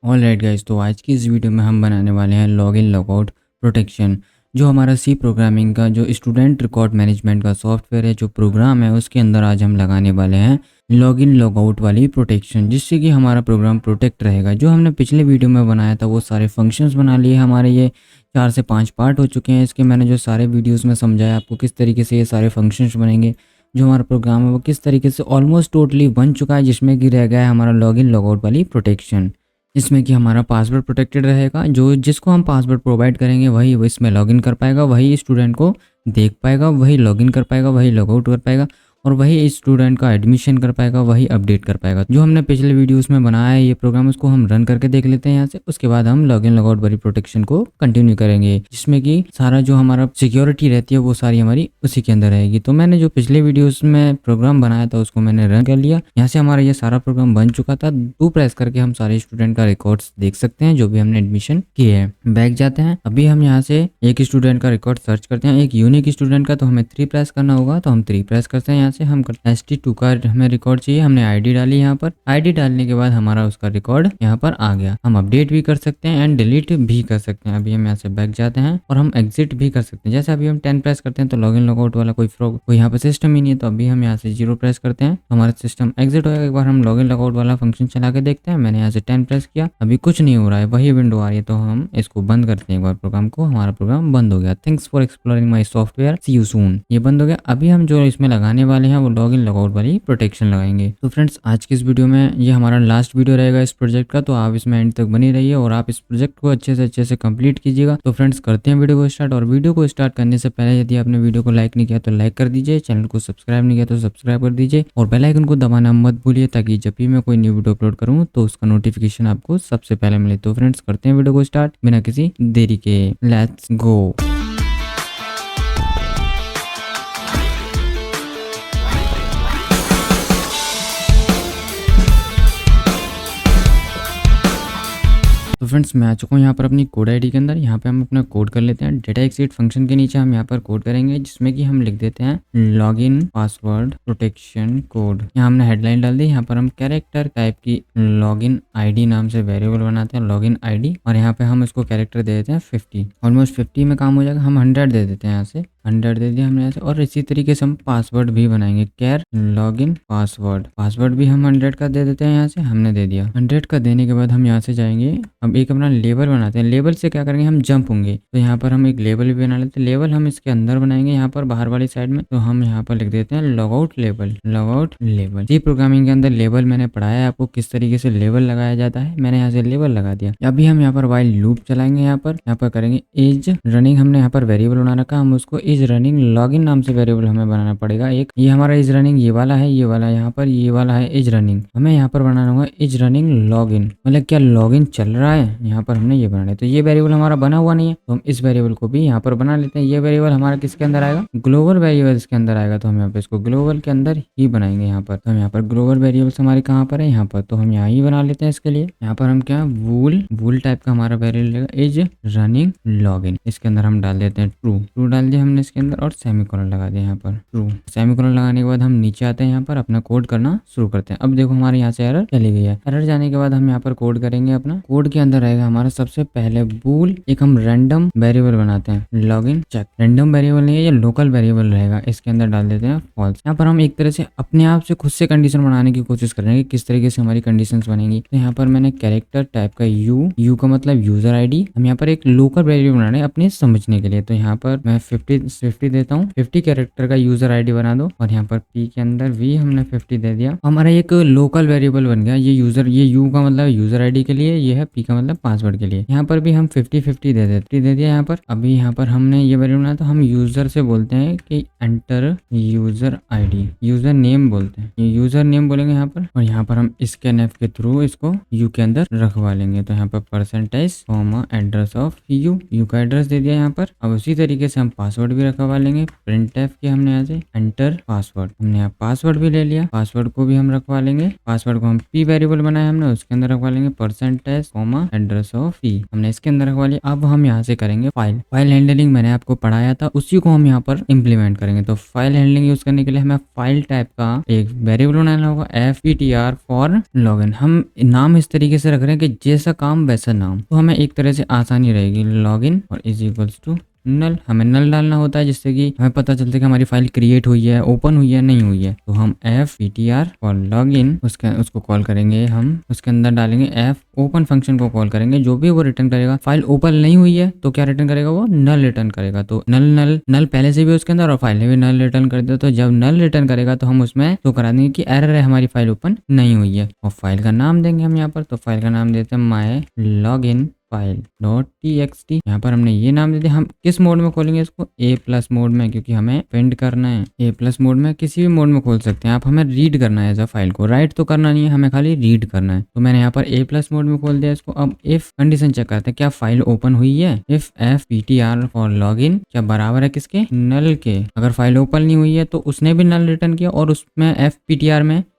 Alright guys, तो आज की इस वीडियो में हम बनाने वाले हैं लॉगिन लॉगआउट प्रोटेक्शन। जो हमारा सी प्रोग्रामिंग का जो स्टूडेंट रिकॉर्ड मैनेजमेंट का सॉफ्टवेयर है, जो प्रोग्राम है, उसके अंदर आज हम लगाने वाले हैं लॉगिन लॉगआउट वाली प्रोटेक्शन, जिससे कि हमारा प्रोग्राम प्रोटेक्ट रहेगा। जो हमने पिछले वीडियो में बनाया था वो सारे फंक्शंस बना लिए हमारे। ये 4 से 5 पार्ट हो चुके हैं इसके। मैंने जो सारे वीडियोज़ में समझाया आपको किस तरीके से ये सारे फंक्शंस बनेंगे, जो हमारा प्रोग्राम है वो किस तरीके से ऑलमोस्ट टोटली बन चुका है, जिसमें कि रह गया है हमारा लॉगिन लॉगआउट वाली प्रोटेक्शन। इसमें कि हमारा पासवर्ड प्रोटेक्टेड रहेगा। जो जिसको हम पासवर्ड प्रोवाइड करेंगे वही वो इसमें लॉगिन कर पाएगा, वही स्टूडेंट को देख पाएगा, वही लॉगिन कर पाएगा, वही लॉगआउट कर पाएगा, और वही स्टूडेंट का एडमिशन कर पाएगा, वही अपडेट कर पाएगा। जो हमने पिछले वीडियोस में बनाया है ये प्रोग्राम, उसको हम रन करके देख लेते हैं यहाँ से। उसके बाद हम लॉगिन लॉगआउट वाली प्रोटेक्शन को कंटिन्यू करेंगे, जिसमें कि सारा जो हमारा सिक्योरिटी रहती है वो सारी हमारी उसी के अंदर रहेगी। तो मैंने जो पिछले वीडियोस में प्रोग्राम बनाया था उसको मैंने रन कर लिया। यहाँ से हमारा ये सारा प्रोग्राम बन चुका था। 2 प्रेस करके हम सारे स्टूडेंट का रिकॉर्ड्स देख सकते हैं जो भी हमने एडमिशन किए हैं। बैक जाते हैं। अभी हम यहाँ से एक स्टूडेंट का रिकॉर्ड सर्च करते हैं, एक यूनिक स्टूडेंट का, तो हमें 3 प्रेस करना होगा। तो हम 3 प्रेस करते हैं। यहाँ से हम ST2 का हमें रिकॉर्ड चाहिए। हमने आईडी डाली यहाँ पर। आईडी डालने के बाद हमारा उसका रिकॉर्ड यहाँ पर आ गया। हम अपडेट भी कर सकते हैं एंड डिलीट भी कर सकते हैं। अभी हम यहाँ से बैक जाते हैं और हम एग्जिट भी कर सकते हैं। जैसे अभी हम 10 प्रेस करते हैं तो लॉगिन लॉगआउट वाला कोई यहाँ पर सिस्टम ही नहीं है। तो अभी हम यहाँ से 0 प्रेस करते हैं तो हमारा सिस्टम एग्जिट होगा। एक बार हम लॉगिन लॉगआउट वाला फंक्शन चला के देखते हैं। मैंने यहाँ से 10 प्रेस किया, अभी कुछ नहीं हो रहा है, वही विंडो आ रही है। तो हम इसको बंद करते हैं एक बार प्रोग्राम को। हमारा प्रोग्राम बंद हो गया। Thanks for exploring my software, see you soon. ये बंद हो गया। अभी हम जो इसमें लगाने वाले हैं वो लॉगिन लॉगआउट वाली प्रोटेक्शन लगाएंगे। तो फ्रेंड्स, आज की इस वीडियो में ये हमारा लास्ट वीडियो रहेगा इस प्रोजेक्ट का। तो आप इसमें एंड तक बनी रहिए और आप इस प्रोजेक्ट को अच्छे से कंप्लीट कीजिएगा। तो फ्रेंड्स, करते हैं वीडियो को स्टार्ट। और वीडियो को स्टार्ट करने से पहले यदि आपने वीडियो को लाइक नहीं किया तो लाइक कर दीजिए, चैनल को सब्सक्राइब नहीं किया तो सब्सक्राइब कर दीजिए, और बेल आइकन को दबाना मत भूलिए, ताकि जब भी मैं कोई न्यू वीडियो अपलोड करूँ तो उसका नोटिफिकेशन आपको सबसे पहले मिले। तो फ्रेंड्स, करते हैं वीडियो को स्टार्ट बिना किसी देरी के। Let's go. तो फ्रेंड्स, मैं आ चुका हूँ यहाँ पर अपनी कोड आईडी के अंदर। यहाँ पे हम अपना कोड कर लेते हैं। डेटा एक्सिट फंक्शन के नीचे हम यहाँ पर कोड करेंगे, जिसमें कि हम लिख देते हैं लॉगिन पासवर्ड प्रोटेक्शन कोड। यहाँ हमने हेडलाइन डाल दी। यहाँ पर हम कैरेक्टर टाइप की लॉगिन आईडी नाम से वेरिएबल बनाते हैं, लॉगिन आईडी, और यहाँ पे हम इसको कैरेक्टर दे देते हैं 50। ऑलमोस्ट 50 में काम हो जाएगा। हम 100 दे देते हैं। यहाँ से 100 दे दिया हमने यहाँ से। और इसी तरीके से हम पासवर्ड भी बनाएंगे, कैर लॉगिन पासवर्ड। पासवर्ड भी हम 100 का दे देते हैं। यहाँ से हमने दे दिया। 100 का देने के बाद हम यहाँ से जाएंगे। अब एक अपना लेबल बनाते हैं। लेबल से क्या करेंगे, हम जंप होंगे। तो यहाँ पर हम एक लेबल भी बना लेते हैं। लेबल हम इसके अंदर बनाएंगे, यहाँ पर बाहर वाली साइड में। तो हम यहाँ पर लिख देते हैं logout label, logout label. C programming के अंदर लेबल मैंने पढ़ाया है आपको किस तरीके से लेबल लगाया जाता है। मैंने यहाँ से लेबल लगा दिया। अभी हम यहाँ पर वाइल लूप चलाएंगे। यहाँ पर करेंगे इज रनिंग। हमने यहाँ पर वेरिएबल बना रखा, हम उसको इज रनिंग लॉगिन नाम से वेरिएबल हमें बनाना पड़ेगा। एक ये हमारा इज रनिंग ये वाला है, ये वाला यहाँ पर, ये वाला है इज रनिंग। हमें यहाँ पर बनाना होगा इज रनिंग लॉगिन, मतलब क्या लॉगिन चल रहा है। यहाँ पर हमने ये बनाना है। तो ये वेरिएबल हमारा बना हुआ नहीं है, तो हम इस वेरिएबल को भी यहाँ पर बना लेते हैं। ये वेरिएबल हमारा किसके अंदर आएगा, ग्लोबल वेरिएबल इसके अंदर आएगा। तो हम यहाँ पे इसको ग्लोबल के अंदर ही बनाएंगे। यहाँ पर तो हम यहाँ पर ग्लोबल वेरिएबल्स हमारे कहाँ पर है, यहाँ पर। तो हम यहाँ ही बना लेते हैं इसके लिए। यहाँ पर हम क्या वूल टाइप का हमारा वेरिएबल इज रनिंग लॉगिन। इसके अंदर हम डाल देते हैं ट्रू डाल दिया हमने इसके अंदर, और सेमीकोलन लगा दिया यहाँ पर ट्रू। सेमीकोलन लगाने के बाद हम नीचे आते हैं, यहाँ पर अपना कोड करना शुरू करते हैं। अब देखो हमारे यहाँ से एरर चली गई है। एरर जाने के बाद हम यहाँ पर कोड करेंगे। अपना कोड के अंदर रहेगा हमारा सबसे पहले बूल, एक हम रैंडम वेरिएबल बनाते हैं लॉगिन चेक। रैंडम वेरिएबल नहीं है, ये लोकल वेरिएबल रहेगा। इसके अंदर डाल देते हैं फॉल्स। यहाँ पर हम एक तरह से अपने आप से खुद से कंडीशन बनाने की कोशिश कर रहे हैं कि किस तरीके से हमारी कंडीशन बनेंगी। तो यहाँ पर मैंने कैरेक्टर टाइप का यू का मतलब यूजर आईडी। हम यहाँ पर एक लोकल वेरिएबल बना रहे हैं अपने समझने के लिए। तो यहाँ पर मैं 50 देता हूँ। 50 कैरेक्टर का यूजर आईडी बना दो, और यहाँ पर पी के अंदर भी हमने 50 दे दिया। हमारा एक लोकल वेरिएबल बन गया। ये यू का मतलब यूजर आईडी के लिए, ये है पी का मतलब पासवर्ड के लिए। यहाँ पर भी हम 50 दे दिया यहाँ पर। अभी यहाँ पर हमने ये वेरिएबल बनाया, तो हम यूजर से बोलते हैं कि enter user ID, user name बोलते हैं, ये यूजर नेम बोलेंगे यहाँ पर। और यहाँ पर हम स्कैनएफ के थ्रू इसको यू के अंदर रखवा लेंगे। तो यहाँ पर परसेंटेज एड्रेस ऑफ यू का एड्रेस दे दिया यहाँ पर। अब उसी तरीके से हम पासवर्ड भी रखवा लेंगे। printf के हमने यहाँ से एंटर पासवर्ड, हमने यहाँ पासवर्ड भी ले लिया, पासवर्ड को भी हम रखवा लेंगे। पासवर्ड को हम p वेरिएबल बनाया हमने, उसके अंदर रखवा लेंगे percentage comma address of p, हमने इसके अंदर रखवा लिया। अब हम यहाँ से करेंगे फाइल हैंडलिंग, मैंने आपको पढ़ाया था, उसी को हम यहाँ पर इम्प्लीमेंट करेंगे। तो फाइल हैंडलिंग यूज करने के लिए हमें फाइल टाइप का एक वेरिएबल बनाना होगा fptr फॉर लॉगिन। हम नाम इस तरीके से रख रहे हैं कि जैसा काम वैसा नाम, तो हमें एक तरह से आसानी रहेगी। लॉगिन और इज इक्वल्स टू नल, हमें नल डालना होता है जिससे कि हमें पता चलता है कि हमारी फाइल क्रिएट हुई है, ओपन हुई है, नहीं हुई है। तो हम fptr फॉर लॉगिन उसको कॉल करेंगे, हम उसके अंदर डालेंगे f ओपन फंक्शन को कॉल करेंगे। जो भी वो रिटर्न करेगा, फाइल ओपन नहीं हुई है तो क्या रिटर्न करेगा, वो नल रिटर्न करेगा। तो नल पहले से भी उसके अंदर और फाइल ने भी नल रिटर्न कर दिया। तो जब नल रिटर्न करेगा तो हम उसमें तो करा देंगे कि एरर है, हमारी फाइल ओपन नहीं हुई है। और फाइल का नाम देंगे हम यहाँ पर, तो फाइल का नाम देते हैं माई लॉगिन फाइल डॉट txt। यहाँ पर हमने ये नाम दे दिया। हम किस मोड में खोलेंगे इसको, A+ मोड में, क्योंकि हमें प्रिंट करना है। A+ मोड में, किसी भी मोड में खोल सकते हैं आप, हमें रीड करना है एज फाइल को, राइट तो करना नहीं है, हमें खाली रीड करना है। तो मैंने यहाँ पर A+ मोड में खोल दिया इसको। अब इफ कंडीशन चेक करते हैं क्या फाइल ओपन हुई है। इफ fptr फॉर लॉगिन क्या बराबर है किसके, नल के। अगर फाइल ओपन नहीं हुई है तो उसने भी नल रिटर्न किया, और उसमें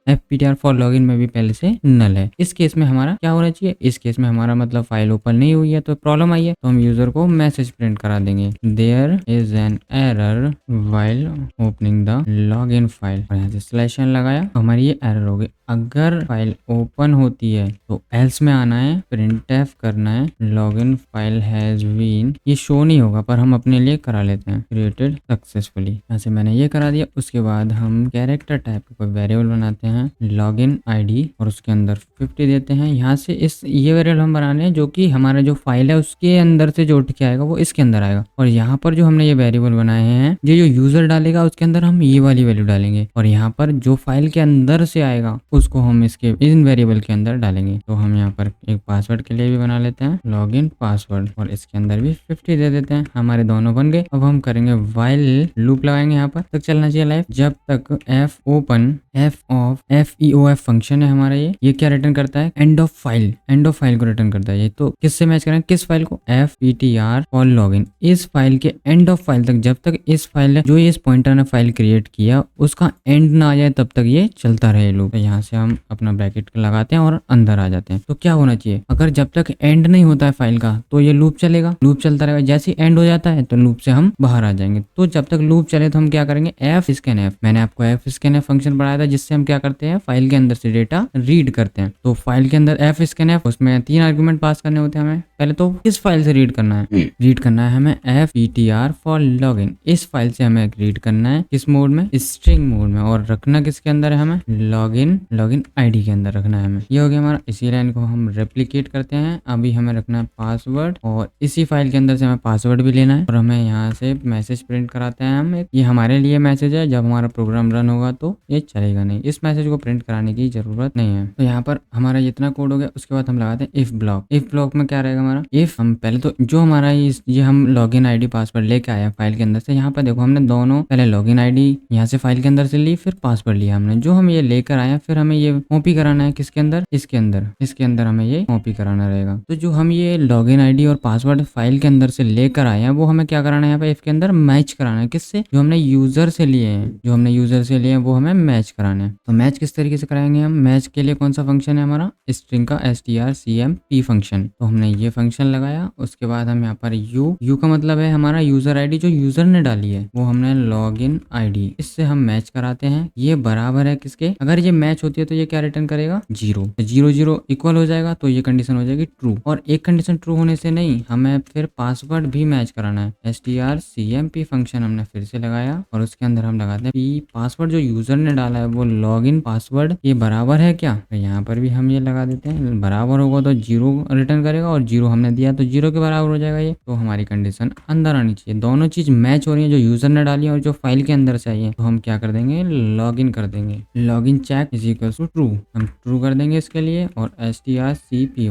fptr फॉर लॉगिन में भी पहले से नल है। इस केस में हमारा क्या होना चाहिए, इस केस में हमारा मतलब फाइल ओपन नहीं हुई है तो प्रॉब्लम आई है, तो हम यूजर को मैसेज प्रिंट करा देंगे, there is an error while opening the login file, और यहाँ से स्लैश n लगाया, हमारी ये एरर हो गई। अगर फाइल ओपन होती है तो एल्स में आना है, printf करना है, लॉगिन फाइल हैज बीन, ये शो नहीं होगा पर हम अपने लिए करा लेते हैं, क्रिएटेड सक्सेसफुली। यहाँ से मैंने ये करा दिया। उसके बाद हम कैरेक्टर टाइप का कोई वेरिएबल बनाते हैं, लॉगिन आईडी, और उसके अंदर 50 देते हैं। यहाँ से ये वेरिएबल हम बना रहे हैं जो कि हमारा जो फाइल है उसके अंदर से जो उठ के आएगा वो इसके अंदर आएगा। और यहाँ पर जो हमने ये वेरिएबल बनाए हैं, ये जो यूजर डालेगा उसके अंदर हम ये वाली वैल्यू डालेंगे, और यहाँ पर जो फाइल के अंदर से आएगा उसको हम इसके इन वेरिएबल के अंदर डालेंगे। तो हम यहाँ पर एक पासवर्ड के लिए भी बना लेते हैं, लॉगिन पासवर्ड, और इसके अंदर भी 50 दे देते हैं। हमारे दोनों बन गए। अब हम करेंगे व्हाइल लूप लगाएंगे, यहाँ पर तक चलना चाहिए लाइफ, जब तक f ओपन feof फंक्शन है हमारा, ये क्या रिटर्न करता है, एंड ऑफ फाइल को रिटर्न करता है। ये तो किससे मैच करें, किस फाइल को, fptr फॉर लॉगिन, इस फाइल के एंड ऑफ फाइल तक, जब तक इस फाइल जो इस पॉइंटर ने फाइल क्रिएट किया उसका एंड ना आ जाए तब तक ये चलता रहे लूप। तो यहाँ से हम अपना ब्रैकेट लगाते हैं और अंदर आ जाते हैं। तो क्या होना चाहिए, अगर जब तक एंड नहीं होता है फाइल का तो ये लूप चलेगा, लूप चलता रहेगा। जैसे ही एंड हो जाता है तो लूप से हम बाहर आ जाएंगे। तो जब तक लूप चले तो हम क्या करेंगे, fscanf, मैंने आपको fscanf फंक्शन पढ़ाया था जिससे हम क्या करते हैं, फाइल के अंदर से डेटा रीड करते हैं। तो फाइल के अंदर fscanf, उसमें 3 आर्गुमेंट पास करने होते हैं हमें। पहले तो किस फाइल से रीड करना है, रीड करना है हमें fptr फॉर लॉगिन, इस फाइल से हमें रीड करना है। किस मोड में, स्ट्रिंग मोड में, और रखना किसके अंदर है, हमें लॉगिन आईडी के अंदर रखना है हमें। ये हो गया हमारा। इसी लाइन को हम रेप्लिकेट करते हैं। अभी हमें रखना है पासवर्ड, और इसी फाइल के अंदर से हमें पासवर्ड भी लेना है, और हमें यहाँ से मैसेज प्रिंट कराते हैं हम। ये हमारे लिए मैसेज है, जब हमारा प्रोग्राम रन होगा तो ये चलेगा नहीं, इस मैसेज को प्रिंट कराने की जरूरत नहीं है। तो यहाँ पर हमारा जितना कोड हो गया, उसके बाद हम लगाते हैं इफ ब्लॉक। इफ ब्लॉक में क्या रहेगा हमारा, इफ हम पहले तो जो हमारा ये हम लॉगिन आईडी पासवर्ड लेके आए फाइल के अंदर से, यहाँ पर देखो हमने दोनों, पहले लॉगिन आईडी यहाँ से फाइल के अंदर से ली, फिर पासवर्ड लिया हमने, जो हम ये लेकर आए, फिर हमें ये कॉपी कराना है किसके अंदर, इसके अंदर हमें ये कॉपी कराना रहेगा। तो जो हम ये लॉगिन आईडी और पासवर्ड फाइल के अंदर से लेकर आए हैं वो हमें क्या कराना है, यहाँ पे इसके अंदर मैच कराना है। किससे, जो हमने यूजर से लिए हैं, वो हमें मैच कराने हैं। तो मैच किस तरीके से कराएंगे हम, मैच के लिए कौन सा फंक्शन है हमारा, स्ट्रिंग का strcmp फंक्शन। तो हमने ये फंक्शन लगाया। उसके बाद हम यहाँ पर यू का मतलब है हमारा यूजर आईडी, जो यूजर ने डाली है वो हमने लॉगिन आईडी, इससे हम मैच कराते हैं। ये बराबर है किसके, अगर ये मैच होती है तो ये क्या रिटर्न करेगा, 0। 0 इक्वल हो जाएगा तो ये कंडीशन हो जाएगी ट्रू। और एक कंडीशन ट्रू होने से नहीं, हमें फिर पासवर्ड भी मैच कराना है। strcmp फंक्शन हमने फिर से लगाया, और उसके अंदर हम लगाते हैं p पासवर्ड जो यूजर ने डाला है वो लॉगिन पासवर्ड, ये बराबर है क्या, तो यहाँ पर भी हम ये लगा देते हैं। बराबर होगा तो 0 रिटर्न करेगा, और 0 हमने दिया तो 0 के बराबर हो जाएगा ये। तो हमारी कंडीशन अंदर आनी चाहिए, दोनों चीज मैच हो रही है, जो यूजर ने डाली है और जो फाइल के अंदर चाहिए। तो हम क्या कर देंगे, लॉगिन कर देंगे, login check is equal to true, हम ट्रू कर देंगे इसके लिए। और strcpy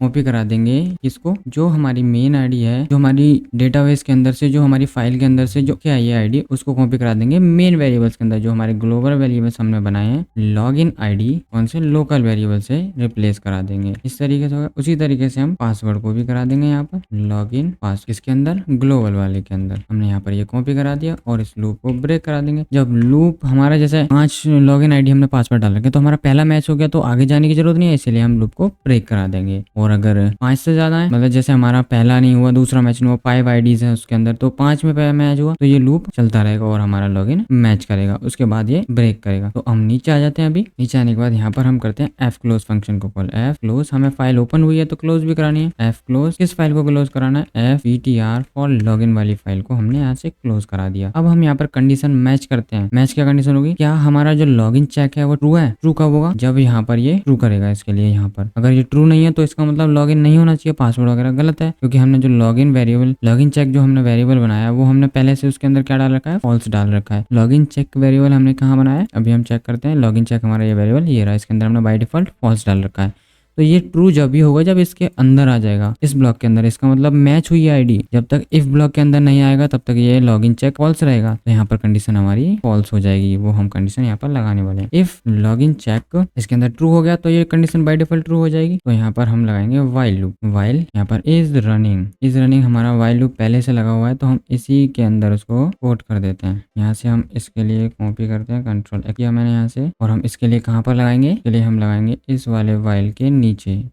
कॉपी करा देंगे इसको, जो हमारी मेन आईडी है, जो हमारी डेटाबेस के अंदर से, जो हमारी फाइल के अंदर से जो क्या है ये आईडी, उसको कॉपी करा देंगे मेन वेरिएबल्स के अंदर, जो हमारे ग्लोबल वेरिएबल्स हमने बनाए हैं। लॉगिन आईडी कौन से लोकल वेरिएबल से रिप्लेस करा देंगे। इस तरीके से होगा। उसी तरीके से हम पासवर्ड पासवर्ड कॉपी करा देंगे यहाँ पर लॉगिन पास किसके अंदर ग्लोबल वाले के अंदर हमने यहाँ पर ये कॉपी करा दिया और इस लूप को ब्रेक करा देंगे। जब लूप हमारा जैसे 5 लॉगिन आईडी हमने पासवर्ड डाल रखे तो हमारा पहला मैच हो गया तो आगे जाने की जरूरत नहीं है, इसलिए हम लूप को ब्रेक करा देंगे। और अगर 5 से ज्यादा है मतलब जैसे हमारा पहला नहीं हुआ दूसरा मैच नहीं हुआ 5 आईडीज है उसके अंदर तो 5 में पहला मैच हुआ तो ये लूप चलता रहेगा और हमारा लॉगिन मैच करेगा, उसके बाद ये ब्रेक करेगा। तो हम नीचे आ जाते हैं। अभी नीचे आने के बाद यहाँ पर हम करते हैं एफ क्लोज फंक्शन को कॉल। एफ क्लोज हमें फाइल ओपन हुई है तो क्लोज भी करानी है। एफ क्लोज किस फाइल को क्लोज कराना है, FETR फॉर लॉगिन वाली फाइल को हमने यहाँ से क्लोज करा दिया। अब हम यहाँ पर कंडीशन मैच करते हैं। मैच क्या कंडीशन होगी, क्या हमारा जो लॉगिन चेक है वो ट्रू है। ट्रू कब होगा, जब यहाँ पर ये ट्रू करेगा। इसके लिए यहाँ पर अगर ये ट्रू नहीं है तो इसका मतलब लॉगिन नहीं होना चाहिए, पासवर्ड वगैरह गलत है, क्योंकि हमने जो लॉगिन वेरिएबल लॉगिन चेक जो हमने वेरिएबल बनाया वो हमने पहले से उसके अंदर क्या डाल रखा है, फॉल्स डाल रखा है। लॉगिन चेक वेरिएबल हमने कहाँ बनाया है, अभी हम चेक करते हैं। लॉगिन चेक हमारा ये वेरिएबल ये रहा, इसके अंदर हमने बाय डिफॉल्ट फॉल्स डाल रखा है। तो ये ट्रू जब भी होगा जब इसके अंदर आ जाएगा, इस ब्लॉक के अंदर, इसका मतलब मैच हुई है आईडी। जब तक इफ ब्लॉक के अंदर नहीं आएगा तब तक ये लॉगिन चेक फॉल्स रहेगा। तो यहाँ पर कंडीशन हमारी फॉल्स हो जाएगी, वो हम कंडीशन यहाँ पर लगाने वाले हैं। इफ लॉगिन चेक इसके अंदर ट्रू हो गया तो ये कंडीशन बाय डिफॉल्ट ट्रू हो जाएगी। तो यहाँ पर हम लगाएंगे वाइल लूप। वाइल यहाँ पर इज रनिंग हमारा वाइल लूप पहले से लगा हुआ है तो हम इसी के अंदर उसको कोड कर देते हैं। यहाँ से हम इसके लिए कॉपी करते हैं, कंट्रोल किया मैंने यहाँ से, और हम इसके लिए कहाँ पर लगाएंगे, इसके लिए हम लगाएंगे इस वाले वाइल के नीचे।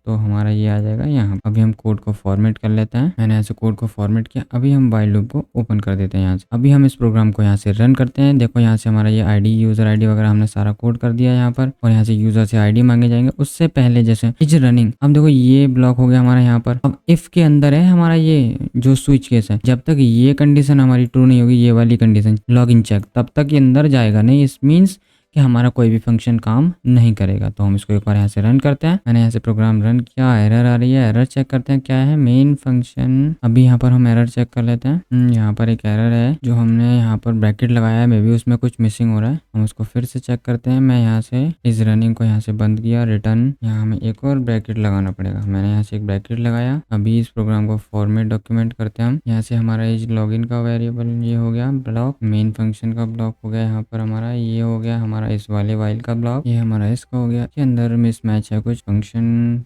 तो हमारा ये आ जाएगा यहाँ। अभी हम कोड को फॉर्मेट कर लेते हैं। मैंने ऐसे कोड को फॉर्मेट किया। अभी हम वाइल लूप को ओपन कर देते हैं यहाँ से। अभी हम इस प्रोग्राम को यहाँ से रन करते हैं। देखो यहाँ से हमारा ये आईडी यूजर आईडी वगैरह हमने सारा कोड कर दिया यहाँ पर, और यहाँ से यूजर से आईडी मांगे जाएंगे। उससे पहले जैसे इज रनिंग, अब देखो ये ब्लॉक हो गया हमारा यहाँ पर। अब इफ के अंदर है हमारा ये जो स्विच केस है, जब तक ये कंडीशन हमारी ट्रू नहीं होगी, ये वाली कंडीशन लॉगिन चेक, तब तक ये अंदर जाएगा नहीं। इस मीन्स कि हमारा कोई भी फंक्शन काम नहीं करेगा। तो हम इसको एक बार यहाँ से रन करते हैं। मैंने यहाँ से प्रोग्राम रन किया, एरर आ रही है, एरर चेक करते हैं क्या है, मेन फंक्शन। अभी यहाँ पर हम एरर चेक कर लेते हैं। यहाँ पर एक एरर है जो हमने यहाँ पर ब्रैकेट लगाया है, मे बी उसमें कुछ मिसिंग हो रहा है। हम उसको फिर से चेक करते हैं। मैं यहाँ से इस रनिंग को यहाँ से बंद किया, रिटर्न, यहाँ हमें एक और ब्रैकेट लगाना पड़ेगा। मैंने यहाँ से एक ब्रैकेट लगाया। अभी इस प्रोग्राम को फॉर्मेट डॉक्यूमेंट करते हैं हम। यहाँ से हमारा इस लॉगिन का वेरिएबल ये हो गया ब्लॉक, मेन फंक्शन का ब्लॉक हो गया यहाँ पर हमारा, ये हो गया हमारा इस वाले वाइल का ब्लॉक, ये हमारा इसका हो गया। के अंदर मिसमैच है कुछ, फंक्शन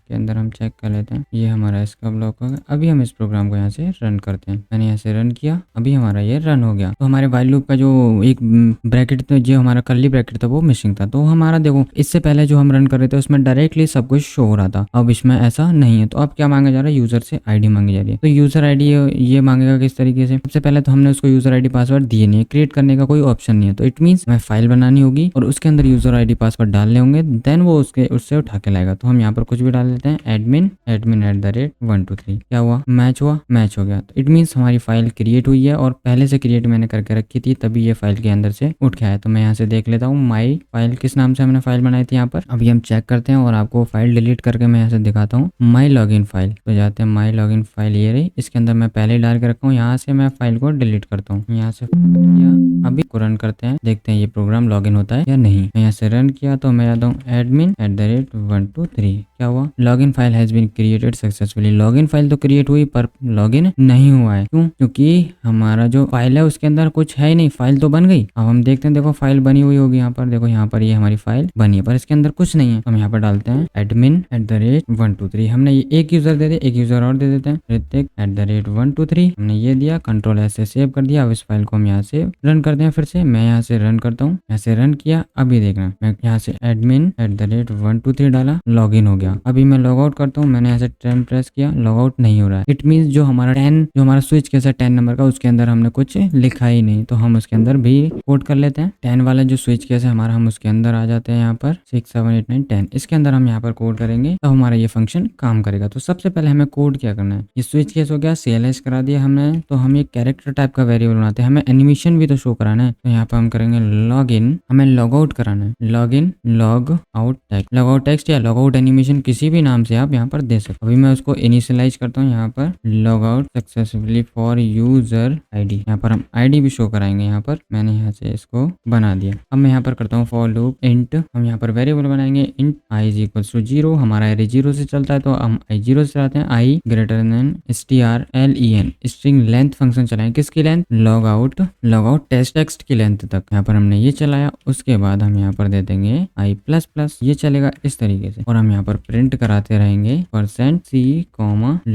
के अंदर हम चेक कर लेते हैं। ये हमारा इसका ब्लॉक हो गया। अभी हम इस प्रोग्राम को यहाँ से रन करते हैं। मैंने यहाँ से रन किया, अभी हमारा ये रन हो गया। तो हमारे वाइल लूप का जो एक ब्रैकेट था, जो हमारा कर्ली ब्रैकेट था, वो मिसिंग था। तो हमारा देखो इससे पहले जो हम रन कर रहे थे उसमें डायरेक्टली सब कुछ शो हो रहा था। अब इसमें ऐसा नहीं है। तो अब क्या मांगा जा रहा है, यूजर से आईडी मांगी जा रही है। तो यूजर आईडी ये मांगेगा किस तरीके से, सबसे पहले तो हमने उसको यूजर आईडी पासवर्ड दिए नहीं है, क्रिएट करने का कोई ऑप्शन नहीं है। तो इट मीन्स हमें फाइल बनानी होगी और उसके अंदर यूजर आईडी पासवर्ड डालने होंगे, देन वो उससे उठा के लाएगा। तो हम यहाँ पर कुछ भी डाल देते हैं, एडमिन @123। क्या हुआ, मैच हुआ, मैच हो गया। तो इट मीन्स हमारी फाइल क्रिएट हुई है और पहले से क्रिएट मैंने करके रखी थी, तभी ये फाइल के अंदर से उठ के आया। तो मैं यहाँ से देख लेता हूँ माई फाइल किस नाम से हमने फाइल बनाई थी यहाँ पर। अभी हम चेक करते हैं और आपको फाइल डिलीट करके मैं यहाँ से दिखाता हूँ। माई लॉगिन फाइल, तो जाते हैं माई लॉगिन फाइल, ये रही। इसके अंदर मैं पहले ही डाल के रखा हूँ। यहाँ से मैं फाइल को डिलीट करता हूँ, यहाँ से अभी को रन करते हैं, देखते हैं ये प्रोग्राम लॉगिन होता है या नहीं। मैं यहाँ से रन किया तो मैं जाता हूँ admin@123। क्या हुआ, login file has been created successfully. Login file तो क्रिएट हुई पर लॉगिन नहीं हुआ है। क्यों, क्योंकि हमारा जो फाइल है उसके अंदर कुछ है ही नहीं। फाइल तो बन गई, अब हम देखते हैं। देखो फाइल बनी हुई होगी यहाँ पर, देखो यहाँ पर ये हमारी फाइल बनी है पर इसके अंदर कुछ नहीं है। हम यहाँ पर डालते हैं admin@123। हमने ये एक यूजर दे दिया, एक यूजर और दे देते हैं, ऋतिक@123। हमने ये दिया, कंट्रोल ऐसे सेव कर दिया। अब इस फाइल को हम यहाँ से रन करते हैं। फिर से मैं यहाँ से रन करता हूँ, यहाँ से रन किया। अभी देखना, मैं यहाँ से admin@123 डाला, लॉगिन हो गया। अभी मैं लॉग आउट करता हूँ। मैंने यहाँ से 10 प्रेस किया, लॉग आउट नहीं हो रहा है। इट मीन्स जो हमारा 10 जो हमारा स्विच केस है 10 नंबर का, उसके अंदर हमने कुछ लिखा ही नहीं। तो हम उसके अंदर भी कोड कर लेते हैं। 10 वाला जो स्विच केस है हमारा, हम उसके अंदर आ जाते हैं। यहाँ पर 6 7 8 9 10 इसके अंदर हम यहाँ पर कोड करेंगे, तब हमारा ये फंक्शन काम करेगा। तो सबसे पहले हमें कोड क्या करना है, ये स्विच केस हो गया, CLS करा दिया हमने। तो हम ये कैरेक्टर टाइप का वेरिएबल बनाते हैं, हमें एनिमेशन भी तो शो कराना है। तो यहाँ पर हम करेंगे लॉग इन, हमें लॉग आउट कराना है, log in log out text या लॉग आउट एनिमेशन किसी भी नाम से आप यहाँ पर दे सकते हो। अभी मैं उसको इनिशियलाइज करता हूँ। यहाँ पर log out successfully for user ID, यहाँ पर हम आईडी भी शो कराएंगे। यहाँ पर मैंने यहाँ से इसको बना दिया। अब मैं यहाँ पर करता हूँ फॉर लूप इंट, हम यहाँ पर वेरिएबल बनाएंगे इंट i = 0। हमारा एरे 0 से चलता है तो हम i 0 से चलाते हैं। i > strlen string length function चलाएं, किसकी लेंथ, लॉग आउट टेक्स्ट की लेंथ तक। यहाँ पर हमने ये चलाया। उसके बाद हम यहाँ पर दे देंगे i++, ये चलेगा इस तरीके से। और हम यहाँ पर प्रिंट कराते रहेंगे %c,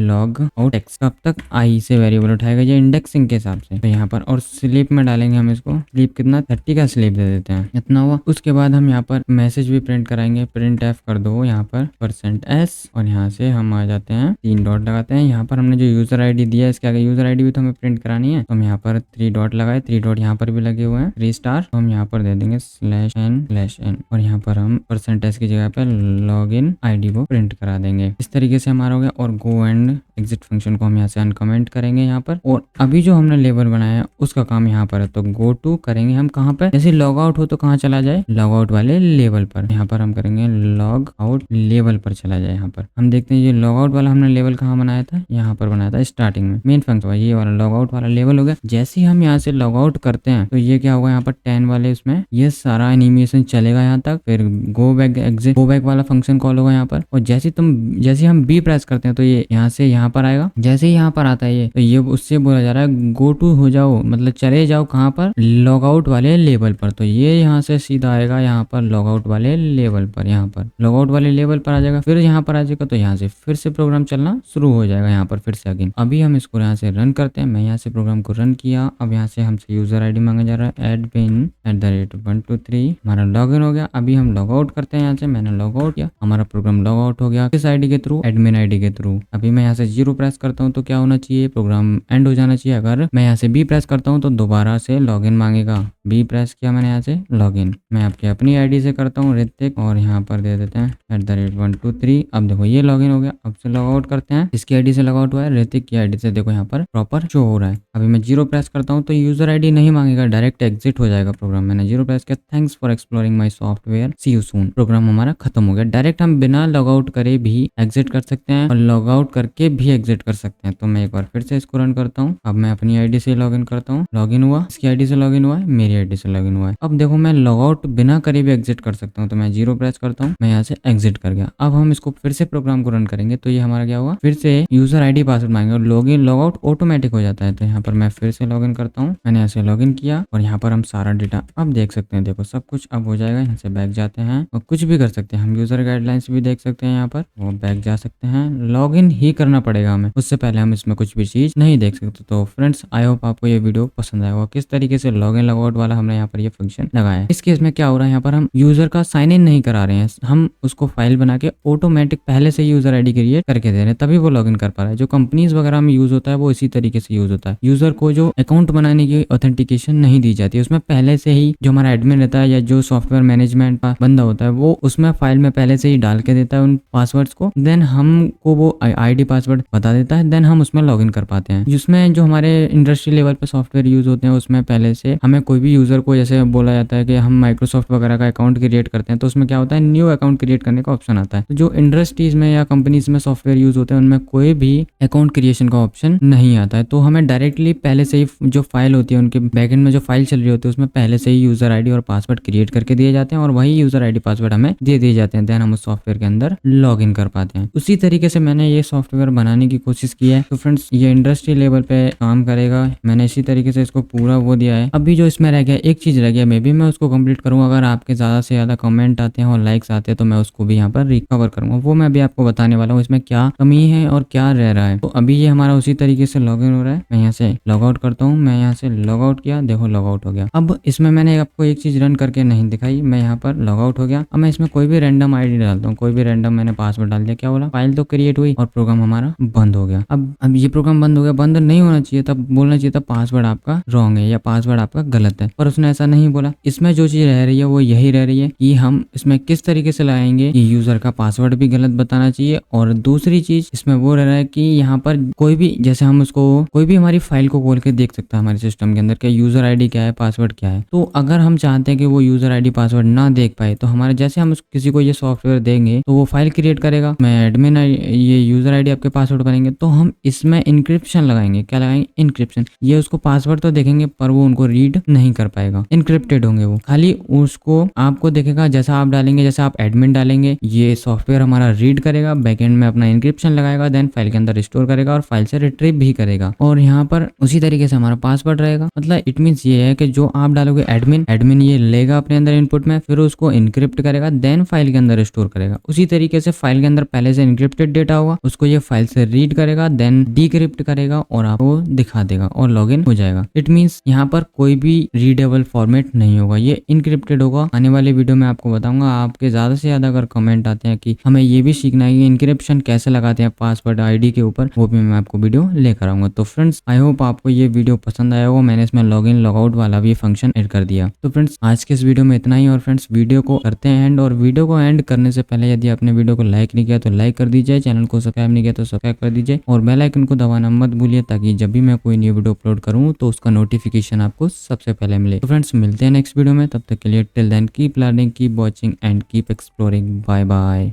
log out x। कब तक i से वेरिएबल उठाएगा ये इंडेक्सिंग के हिसाब से। तो यहाँ पर और स्लीप में डालेंगे हम इसको, स्लीप कितना 30 का स्लीप दे देते हैं, इतना हुआ। उसके बाद हम यहाँ पर मैसेज भी प्रिंट कराएंगे, प्रिंट f कर दो यहाँ पर %s, और यहाँ से हम आ जाते हैं 3 डॉट लगाते हैं। यहाँ पर हमने जो यूजर आईडी दिया है इसके आगे यूजर आईडी भी तो हमें प्रिंट करानी है, तो हम यहाँ पर 3 डॉट लगाए, 3 डॉट यहाँ पर भी लगे हुए हैं, 3 स्टार। तो हम यहाँ पर दे देंगे /n और यहाँ पर हम %s की जगह पर लॉगिन आईडी को प्रिंट करा देंगे। इस तरीके से हमारा हो गया। और गो एंड एग्जिट फंक्शन को हम यहाँ से अनकमेंट करेंगे यहाँ पर। और अभी जो हमने लेबल बनाया है उसका काम यहाँ पर है, तो गो टू करेंगे हम कहाँ पर, जैसे लॉग आउट हो तो कहाँ चला जाए, लॉग आउट वाले लेवल पर। यहाँ पर हम करेंगे लॉग आउट लेवल पर चला जाए। यहाँ पर हम देखते हैं ये लॉग आउट वाला हमने लेवल कहाँ बनाया था, यहाँ पर बनाया था स्टार्टिंग में, मेन फंक्शन। ये वाला लॉग आउट वाला लेवल हो गया। जैसे ही हम यहाँ से लॉग आउट करते हैं तो ये क्या होगा, यहाँ पर 10 वाले इसमें ये सारा एनिमेशन चलेगा यहाँ तक, फिर go back exit, go back वाला फंक्शन कॉल होगा यहाँ पर। और जैसे हम बी प्रेस करते हैं तो ये यहाँ से यहाँ पर आएगा। जैसे ही यहाँ पर आता है ये, तो ये उससे बोला जा रहा है गो टू हो जाओ, मतलब चले जाओ कहाँ पर, लॉग आउट वाले लेवल पर। तो ये यहाँ से सीधा आएगा यहाँ पर लॉग आउट वाले लेवल पर, यहाँ पर लॉग आउट वाले लेवल पर आ जाएगा। फिर यहाँ पर आ जाएगा तो यहाँ से फिर से प्रोग्राम चलना शुरू हो जाएगा यहाँ पर फिर से अगेन। अभी हम इसको यहाँ से रन करते हैं। मैं यहाँ से प्रोग्राम को रन किया। अब यहाँ से हमसे यूजर आईडी मांगा जा रहा है admin@123, हमारा लॉगिन हो गया। अभी हम लॉग आउट करते हैं यहाँ से, मैंने लॉग आउट किया, हमारा प्रोग्राम लॉग आउट हो गया। किस आईडी के थ्रू, एडमिन आईडी के थ्रू। अभी मैं यहाँ से 0 प्रेस करता हूँ तो क्या होना चाहिए, प्रोग्राम एंड हो जाना चाहिए। अगर मैं यहाँ से बी प्रेस करता हूँ तो दोबारा से लॉगिन मांगेगा। बी प्रेस किया मैंने यहाँ से लॉगिन। मैं आपकी अपनी आईडी से करता हूँ ऋतिक, और यहाँ पर दे देते हैं @123। अब देखो ये लॉगिन हो गया। अब से लॉग आउट करते हैं, इसकी आईडी से लॉग आउट हुआ है, ऋतिक की आईडी से देखो यहाँ पर प्रॉपर शो हो रहा है। अभी मैं 0 प्रेस करता हूँ तो यूजर आईडी नहीं मांगेगा, डायरेक्ट एग्जिट हो जाएगा प्रोग्राम। मैंने 0 प्रेस किया, thanks for exploring my software, see you soon. Program हमारा खत्म हो गया। डायरेक्ट हम बिना लॉग आउट करे भी एग्जिट कर सकते हैं और लॉग आउट करके भी एग्जिट कर सकते हैं। तो मैं एक बार फिर से इसको रन करता हूँ। अब मैं अपनी आईडी से लॉगिन करता हूँ, लॉगिन हुआ, इसकी आईडी से लॉगिन हुआ है, मेरी आईडी से लॉगिन हुआ है। अब देखो मैं लॉग आउट बिना करे भी एग्जिट कर सकता हूँ। तो मैं 0 प्रेस करता हूँ, मैं यहाँ से एग्जिट कर गया। अब हम इसको फिर से प्रोग्राम को रन करेंगे तो ये हमारा क्या हुआ, फिर से यूजर आईडी पासवर्ड मांगेगा और लॉगिन लॉग आउट ऑटोमेटिक हो जाता है। तो यहाँ पर मैं फिर से लॉगिन करता हूँ, मैंने यहाँ से लॉगिन किया और यहाँ पर हम सारा डेटा अब देख सकते हैं। देखो सब कुछ अब हो जाएगा। यहाँ से बैक जाते हैं और कुछ भी कर सकते हैं, हम यूजर गाइडलाइंस भी देख सकते हैं। यहाँ पर वो बैक जा सकते हैं, लॉगिन ही करना पड़ेगा हमें, उससे पहले हम इसमें कुछ भी चीज नहीं देख सकते। तो फ्रेंड्स आई होप आपको ये वीडियो पसंद आएगा, किस तरीके से लॉगिन लॉग आउट वाला हमने यहाँ पर ये फंक्शन लगाया है। इस केस में क्या हो रहा है, यहाँ पर हम यूजर का साइन इन नहीं करा रहे हैं, हम उसको फाइल बना के ऑटोमेटिक पहले से यूजर आईडी क्रिएट करके दे रहे हैं, तभी वो लॉगिन कर पा रहा है। जो कंपनीज वगैरह में यूज होता है वो इसी तरीके से यूज होता है। यूजर को जो अकाउंट बनाने की ऑथेंटिकेशन नहीं दी जाती है, उसमें पहले से ही जो हमारा एडमिन रहता है या जो सॉफ्टवेयर मैनेजमेंट का बंदा होता है वो उसमें फाइल में पहले से ही डाल के देता है उन पासवर्ड्स को, देन हमको वो आईडी पासवर्ड बता देता है, देन हम उसमें लॉगिन कर पाते हैं। जिसमें जो हमारे इंडस्ट्री लेवल पे सॉफ्टवेयर यूज होते हैं उसमें पहले से हमें कोई भी यूजर को, जैसे बोला जाता है कि हम माइक्रोसॉफ्ट वगैरह का अकाउंट क्रिएट करते हैं तो उसमें क्या होता है, न्यू अकाउंट क्रिएट करने का ऑप्शन आता है। तो जो इंडस्ट्रीज में या कंपनीज में सॉफ्टवेयर यूज होते हैं उनमें कोई भी अकाउंट क्रिएशन का ऑप्शन नहीं आता है। तो हमें डायरेक्टली पहले से ही जो फाइल होती है उनके बैकएंड में जो फाइल चल रही होती है उसमें पहले से ही यूजर आईडी और पासवर्ड क्रिएट करके दिए जाते हैं और वही यूजर आईडी पासवर्ड हमें दे दिए जाते हैं, देन हम उस सॉफ्टवेयर के अंदर लॉग इन कर पाते हैं। उसी तरीके से मैंने ये सॉफ्टवेयर बनाने की कोशिश की है। तो फ्रेंड्स ये इंडस्ट्री लेवल पे काम करेगा, मैंने इसी तरीके से इसको पूरा वो दिया है। अभी जो इसमें रह गया, एक चीज रह गया, मे बी मैं उसको कंप्लीट करूंगा। अगर आपके ज्यादा से ज्यादा कमेंट आते हैं और लाइक्स आते हैं तो मैं उसको भी यहाँ पर रिकवर करूंगा, वो मैं भी आपको बताने वाला हूँ इसमें क्या कमी है और क्या रह रहा है। तो अभी ये हमारा उसी तरीके से लॉग इन हो रहा है। मैं यहाँ से लॉग आउट करता हूँ, मैं यहाँ से लॉग आउट किया, देखो लॉग आउट हो गया। अब इसमें मैंने आपको एक चीज रन करके नहीं दिखाई, मैं यहाँ पर लॉग आउट हो गया। अब मैं इसमें कोई भी रैंडम आईडी डालता हूँ, कोई भी रैंडम मैंने पासवर्ड डाल दिया, क्या बोला, फाइल तो क्रिएट हुई और प्रोग्राम हमारा बंद हो गया। अब ये प्रोग्राम बंद हो गया, बंद नहीं होना चाहिए, तब बोलना चाहिए था पासवर्ड आपका रॉन्ग है या पासवर्ड आपका गलत है, पर उसने ऐसा नहीं बोला। इसमें जो चीज रह रही है वो यही रह रही है कि हम इसमें किस तरीके से लाएंगे कि यूजर का पासवर्ड भी गलत बताना चाहिए, और दूसरी चीज इसमें वो रह रहा है कि यहाँ पर कोई भी, जैसे हम उसको कोई भी हमारी फाइल को खोल के देख सकता है हमारे सिस्टम के अंदर कि यूजर आईडी क्या है, पासवर्ड क्या है। तो अगर हम चाहते हैं कि वो यूजर आईडी पासवर्ड ना देख पाए तो हमारे जैसे हम किसी को ये सॉफ्टवेयर देंगे तो वो फाइल क्रिएट करेगा, मैं एडमिन ये यूजर आईडी आपके पास पासवर्ड भरेंगे तो हम इसमें इंक्रिप्शन लगाएंगे। क्या लगाएंगे? इंक्रिप्शन। ये उसको पासवर्ड तो देखेंगे पर वो उनको रीड नहीं कर पाएगा, इनक्रिप्टेड होंगे वो। खाली उसको आपको देखेगा जैसा आप डालेंगे, जैसा आप एडमिन डालेंगे, ये सॉफ्टवेयर हमारा रीड करेगा, बैकएंड में अपना इंक्रिप्शन लगाएगा, देन फाइल के अंदर स्टोर करेगा और फाइल से रिट्रीव भी करेगा। और यहाँ पर उसी तरीके से हमारा पासवर्ड रहेगा। मतलब इट मीन्स ये है कि जो आप डालोगे एडमिन ये लेगा अपने अंदर इनपुट में, फिर उसको इनक्रिप्ट करेगा, देन फाइल के अंदर स्टोर करेगा। उसी तरीके से फाइल के अंदर पहले से इनक्रिप्टेड डेटा होगा, उसको ये फाइल से रीड करेगा, देन डिक्रिप्ट करेगा और आपको दिखा देगा और लॉगिन हो जाएगा। इट मीन्स यहाँ पर कोई भी रीडेबल फॉर्मेट नहीं होगा, ये इनक्रिप्टेड होगा। आने वाले वीडियो में आपको बताऊंगा। आपके ज्यादा से ज्यादा अगर कमेंट आते हैं कि हमें ये भी सीखना है कि इनक्रिप्शन कैसे लगाते हैं पासवर्ड आईडी के ऊपर, वो भी मैं आपको वीडियो लेकर आऊंगा। तो फ्रेंड्स आई होप आपको ये वीडियो पसंद आया होगा। मैंने इसमें लॉगिन लॉगआउट वाला भी फंक्शन ऐड कर दिया। तो फ्रेंड्स आज के इस वीडियो में इतना ही। और फ्रेंड्स वीडियो को करते हैं एंड, और वीडियो को एंड करने से पहले यदि आपने वीडियो को लाइक नहीं किया तो लाइक कर दीजिए, चैनल को सब्सक्राइब नहीं किया तो सब्सक्राइब कर दीजिए और बेल आइकन को दबाना मत भूलिए, ताकि जब भी मैं कोई न्यू वीडियो अपलोड करूँ तो उसका नोटिफिकेशन आपको सबसे पहले मिले। तो फ्रेंड्स मिलते हैं नेक्स्ट वीडियो में, तब तक के लिए till then keep learning, keep watching and keep exploring. Bye bye.